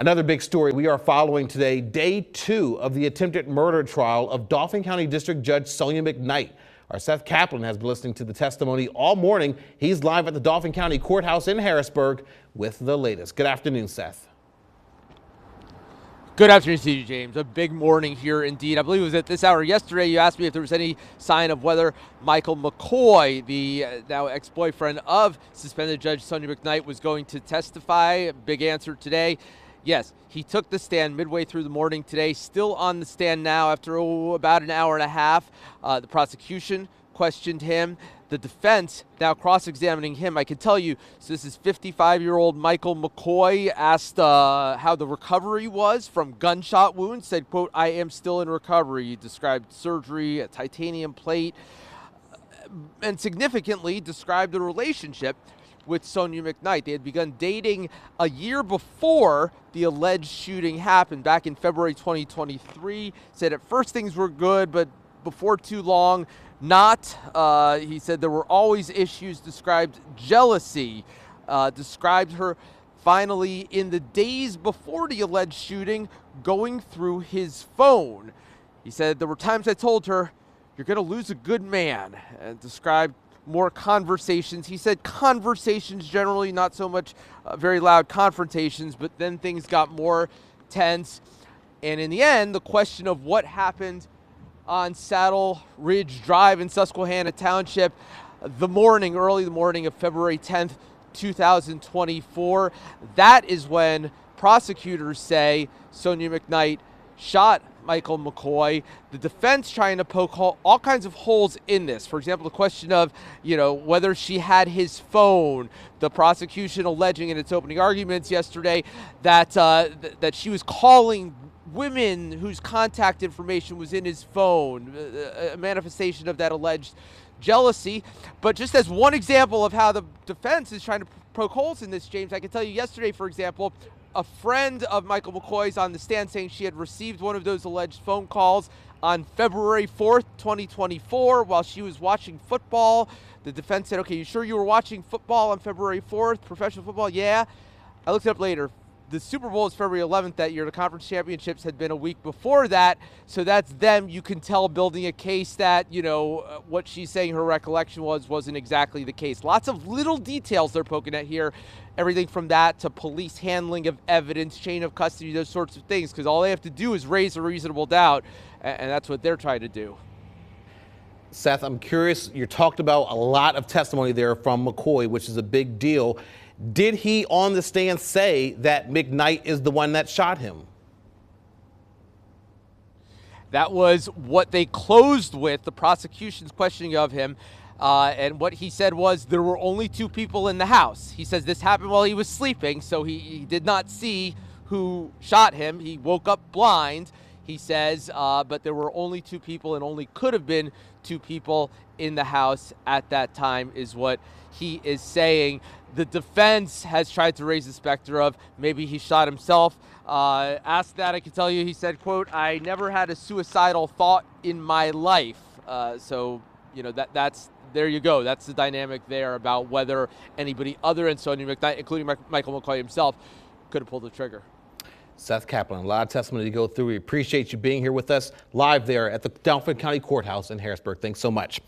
Another big story we are following today, day 2 of the attempted murder trial of Dauphin County District Judge Sonia McKnight. Our Seth Kaplan has been listening to the testimony all morning. He's live at the Dauphin County Courthouse in Harrisburg with the latest. Good afternoon, Seth. Good afternoon to you, James. A big morning here indeed. I believe it was at this hour yesterday you asked me if there was any sign of whether Michael McCoy, the now ex-boyfriend of suspended Judge Sonia McKnight, was going to testify. Big answer today. Yes, he took the stand midway through the morning today, still on the stand now after about an hour and a half. The prosecution questioned him. The defense now cross-examining him. I can tell you, so this is 55-year-old Michael McCoy, asked how the recovery was from gunshot wounds, said, quote, "I am still in recovery." He described surgery, a titanium plate, and significantly described the relationship with Sonia McKnight. They had begun dating a year before the alleged shooting happened back in February 2023. Said at first things were good, but before too long, not. He said there were always issues, described jealousy, described her finally in the days before the alleged shooting going through his phone. He said there were times I told her, "You're going to lose a good man," and described more conversations. He said conversations generally, not so much very loud confrontations, but then things got more tense. And in the end, the question of what happened on Saddle Ridge Drive in Susquehanna Township early the morning of February 10th, 2024, that is when prosecutors say Sonia McKnight shot Michael McCoy. The defense trying to poke all kinds of holes in this. For example, the question of, whether she had his phone. The prosecution alleging in its opening arguments yesterday that that she was calling women whose contact information was in his phone, a manifestation of that alleged jealousy. But just as one example of how the defense is trying to poke holes in this, James, I can tell you yesterday, for example, a friend of Michael McCoy's on the stand saying she had received one of those alleged phone calls on February 4th, 2024, while she was watching football. The defense said, "Okay, you sure you were watching football on February 4th, professional football?" "Yeah." I looked it up later. The Super Bowl is February 11th that year. The conference championships had been a week before that. So that's them, you can tell, building a case that, what she's saying her recollection wasn't exactly the case. Lots of little details they're poking at here. Everything from that to police handling of evidence, chain of custody, those sorts of things. Because all they have to do is raise a reasonable doubt. And that's what they're trying to do. Seth, I'm curious, you talked about a lot of testimony there from McCoy, which is a big deal. Did he on the stand say that McKnight is the one that shot him? That was what they closed with, the prosecution's questioning of him. And what he said was there were only 2 people in the house. He says this happened while he was sleeping, so he did not see who shot him. He woke up blind, he says, but there were only 2 people and only could have been 2 people in the house at that time is what he is saying. The defense has tried to raise the specter of maybe he shot himself. Asked that, I can tell you, he said, quote, "I never had a suicidal thought in my life." So, that's there you go. That's the dynamic there about whether anybody other than Sonia McKnight, including Michael McCoy himself, could have pulled the trigger. Seth Kaplan, a lot of testimony to go through. We appreciate you being here with us live there at the Dauphin County Courthouse in Harrisburg. Thanks so much.